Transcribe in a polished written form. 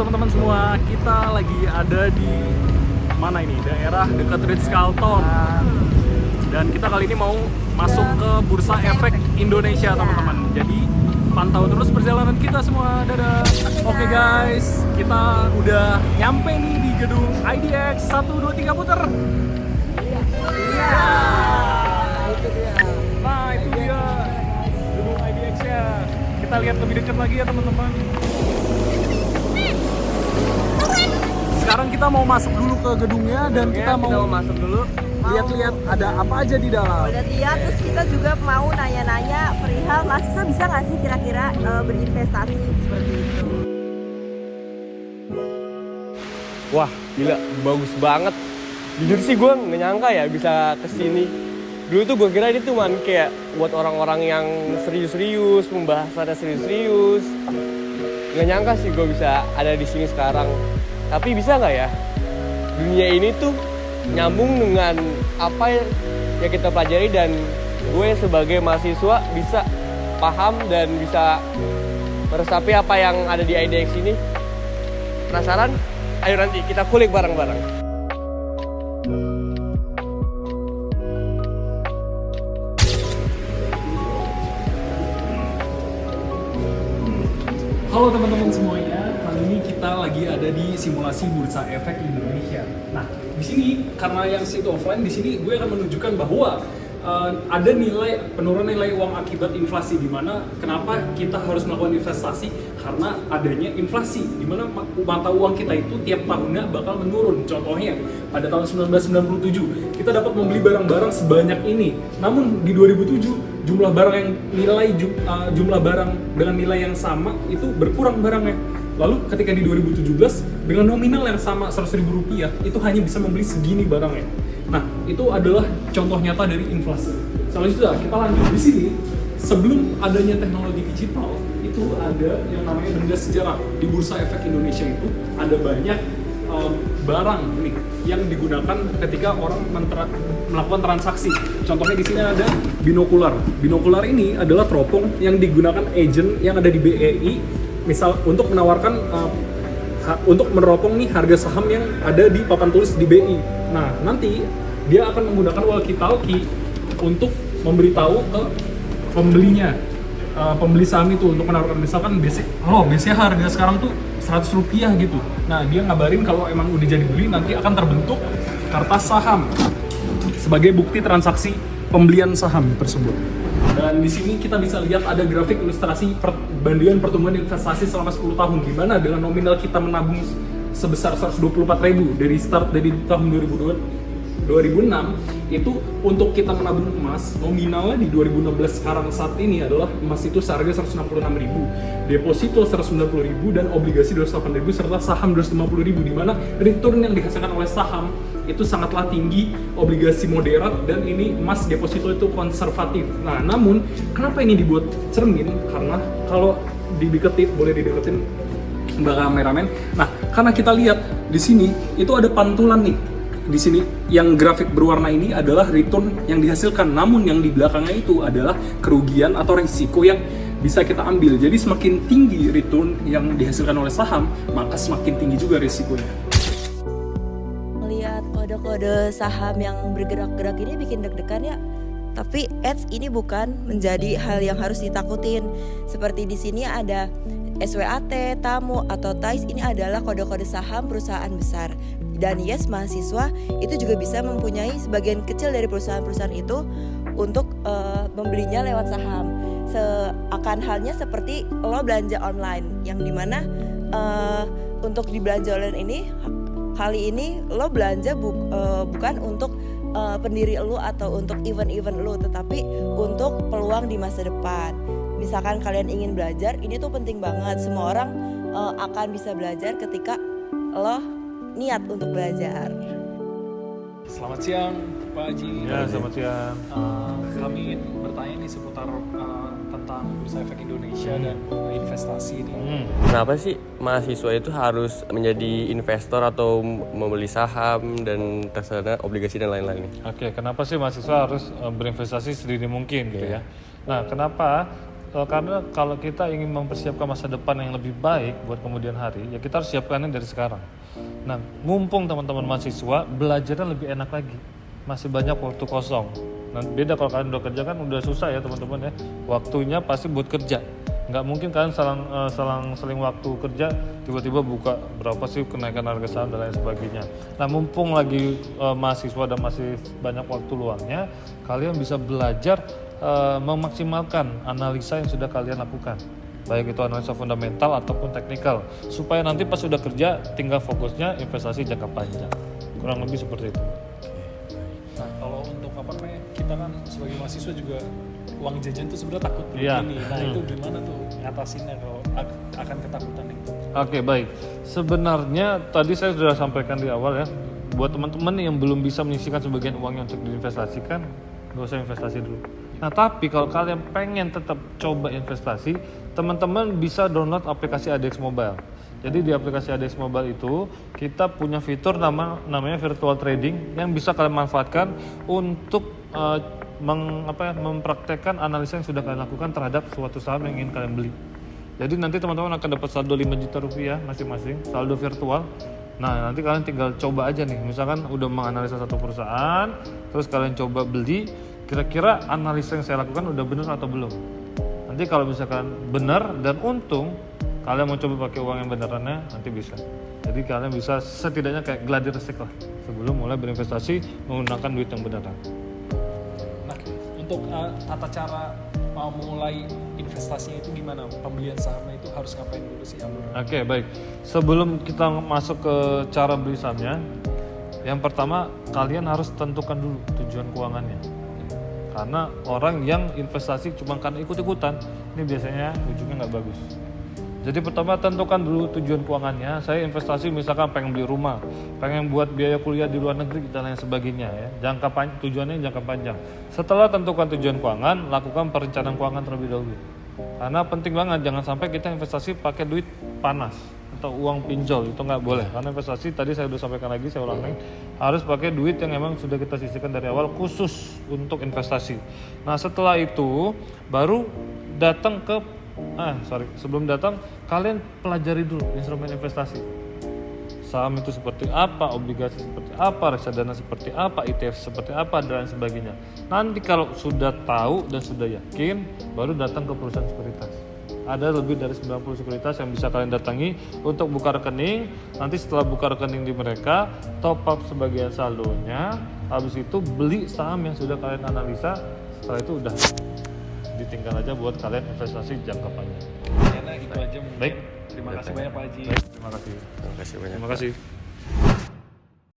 teman-teman semua, kita lagi ada di mana ini? Daerah dekat Ritz-Carlton. Dan kita kali ini mau masuk ke Bursa Efek Indonesia, teman-teman. Jadi pantau terus perjalanan kita semua. Dadah. Oke guys, kita udah nyampe nih di gedung IDX 1, 2, 3 puter. Iya. Nah, itu dia gedung IDX-nya. Kita lihat lebih dekat lagi ya, teman-teman. Sekarang kita mau masuk dulu ke gedungnya dan kita mau masuk dulu lihat-lihat ada apa aja di dalam. Lihat-lihat, terus kita juga mau nanya-nanya perihal mahasiswa bisa nggak sih kira-kira berinvestasi seperti itu. Wah, gila, bagus banget. Jujur sih gue nggak nyangka ya bisa kesini. Dulu tuh gue kira ini tuh kayak buat orang-orang yang serius-serius, pembahasannya serius-serius. Nggak nyangka sih gue bisa ada di sini sekarang. Tapi bisa nggak ya, dunia ini tuh nyambung dengan apa yang kita pelajari dan gue sebagai mahasiswa bisa paham dan bisa meresapi apa yang ada di IDX ini. Penasaran? Ayo nanti kita kulik bareng-bareng. Halo teman-teman semuanya, kali ini kita lagi ada di simulasi Bursa Efek Indonesia. Nah, di sini karena yang situ offline, di sini gue akan menunjukkan bahwa ada penurunan nilai uang akibat inflasi, di mana kenapa kita harus melakukan investasi karena adanya inflasi, di mana mata uang kita itu tiap tahunnya bakal menurun. Contohnya pada tahun 1997 kita dapat membeli barang-barang sebanyak ini, namun di 2007 jumlah barang yang jumlah barang dengan nilai yang sama itu berkurang barangnya. Lalu ketika di 2017 dengan nominal yang sama Rp100.000 itu hanya bisa membeli segini barangnya. Nah, itu adalah contoh nyata dari inflasi. Selanjutnya kita lanjut di sini. Sebelum adanya teknologi digital, itu ada yang namanya denda sejarah. Di Bursa Efek Indonesia itu ada banyak barang nih yang digunakan ketika orang melakukan transaksi. Contohnya di sini ada binokular. Binokular ini adalah teropong yang digunakan agent yang ada di BEI, misal untuk menawarkan untuk meneropong nih harga saham yang ada di papan tulis di BI. Nah, nanti dia akan menggunakan walkie-talkie untuk memberitahu ke pembelinya, pembeli saham itu, untuk menawarkan misalkan biasanya harga sekarang tuh Rp100 gitu. Nah, dia ngabarin kalau emang udah jadi beli, nanti akan terbentuk kertas saham sebagai bukti transaksi pembelian saham tersebut. Dan di sini kita bisa lihat ada grafik ilustrasi perbandingan pertumbuhan investasi selama 10 tahun, di mana dengan nominal kita menabung sebesar 124.000 dari start dari tahun 2006 itu, untuk kita menabung emas nominalnya di 2016 sekarang saat ini adalah emas itu seharga 166.000, deposito 190.000 dan obligasi 208.000 serta saham 250.000, di mana return yang dihasilkan oleh saham itu sangatlah tinggi, obligasi moderat, dan ini emas deposito itu konservatif. Nah, namun kenapa ini dibuat cermin? Karena kalau boleh dideketin Mbak kameramen. Nah, karena kita lihat di sini itu ada pantulan nih. Di sini yang grafik berwarna ini adalah return yang dihasilkan, namun yang di belakangnya itu adalah kerugian atau risiko yang bisa kita ambil. Jadi semakin tinggi return yang dihasilkan oleh saham, maka semakin tinggi juga risikonya. Melihat kode-kode saham yang bergerak-gerak ini bikin deg-degan ya. Tapi ini bukan menjadi hal yang harus ditakutin. Seperti di sini ada SWAT, TAMU, atau TAIS, ini adalah kode-kode saham perusahaan besar. Dan yes, mahasiswa itu juga bisa mempunyai sebagian kecil dari perusahaan-perusahaan itu untuk membelinya lewat saham. Akan halnya seperti lo belanja online, yang dimana untuk di belanja online ini, kali ini lo belanja bukan untuk pendiri lo atau untuk event-event lo, tetapi untuk peluang di masa depan. Misalkan kalian ingin belajar, ini tuh penting banget. Semua orang akan bisa belajar ketika lo niat untuk belajar. Selamat siang, Pak Haji. Ya, selamat siang. Kami ingin bertanya nih seputar tentang Bursa Efek Indonesia dan investasi ini. Kenapa sih mahasiswa itu harus menjadi investor atau membeli saham dan terserah obligasi dan lain-lain? Oke, kenapa sih mahasiswa harus berinvestasi sedini mungkin gitu ya? Nah, kenapa Karena kalau kita ingin mempersiapkan masa depan yang lebih baik buat kemudian hari, ya kita harus siapkannya dari sekarang. Nah, mumpung teman-teman mahasiswa belajarnya lebih enak lagi, masih banyak waktu kosong. Nah, beda kalau kalian udah kerja kan udah susah ya teman-teman ya, waktunya pasti buat kerja. Nggak mungkin kalian seling waktu kerja tiba-tiba buka berapa sih kenaikan harga saham dan lain sebagainya. Nah, mumpung lagi mahasiswa dan masih banyak waktu luangnya, kalian bisa belajar memaksimalkan analisa yang sudah kalian lakukan, baik itu analisa fundamental ataupun teknikal, supaya nanti pas sudah kerja tinggal fokusnya investasi jangka panjang. Kurang lebih seperti itu. Nah, kalau untuk kita kan sebagai mahasiswa juga uang jajan tuh sebenarnya takut begini. Nah, itu gimana tuh ngatasinnya kalau akan ketakutan itu? Oke, baik. Sebenarnya tadi saya sudah sampaikan di awal ya, buat teman-teman yang belum bisa menyisihkan sebagian uangnya untuk diinvestasikan, nggak usah investasi dulu. Nah, tapi kalau kalian pengen tetap coba investasi, teman-teman bisa download aplikasi ADX Mobile. Jadi di aplikasi ADX Mobile itu kita punya fitur namanya virtual trading yang bisa kalian manfaatkan untuk mempraktekkan analisa yang sudah kalian lakukan terhadap suatu saham yang ingin kalian beli. Jadi nanti teman-teman akan dapat saldo 5 juta rupiah masing-masing, saldo virtual. Nah, nanti kalian tinggal coba aja nih, misalkan udah menganalisa satu perusahaan, terus kalian coba beli, kira-kira analisa yang saya lakukan udah benar atau belum. Nanti kalau misalkan benar dan untung, kalian mau coba pakai uang yang benerannya, nanti bisa. Jadi kalian bisa setidaknya kayak gladi resik lah sebelum mulai berinvestasi menggunakan duit yang beneran. Nah, untuk tata cara mulai investasinya itu gimana? Pembelian sahamnya itu harus ngapain dulu sih, Alur? Oke, baik. Sebelum kita masuk ke cara beli sahamnya, yang pertama kalian harus tentukan dulu tujuan keuangannya. Karena orang yang investasi cuma karena ikut-ikutan, ini biasanya ujungnya nggak bagus. Jadi pertama tentukan dulu tujuan keuangannya. Saya investasi misalkan pengen beli rumah, pengen buat biaya kuliah di luar negeri dan lain sebagainya ya. Tujuannya jangka panjang. Setelah tentukan tujuan keuangan, lakukan perencanaan keuangan terlebih dahulu. Karena penting banget jangan sampai kita investasi pakai duit panas atau uang pinjol, itu nggak boleh. Karena investasi tadi saya sudah sampaikan lagi, saya ulangi, harus pakai duit yang emang sudah kita sisihkan dari awal khusus untuk investasi. Nah, setelah itu baru datang ke sebelum datang kalian pelajari dulu instrumen investasi. Saham itu seperti apa, obligasi seperti apa, reksadana seperti apa, ETF seperti apa dan lain sebagainya. Nanti kalau sudah tahu dan sudah yakin, baru datang ke perusahaan sekuritas. Ada lebih dari 90 sekuritas yang bisa kalian datangi untuk buka rekening. Nanti setelah buka rekening di mereka, top up sebagian saldonya, habis itu beli saham yang sudah kalian analisa. Setelah itu udah ditinggal aja buat kalian investasi jangka panjang. Karena itu aja. Baik. Terima kasih banyak Pak Haji. Baik, terima kasih. Terima kasih banyak. Terima kasih.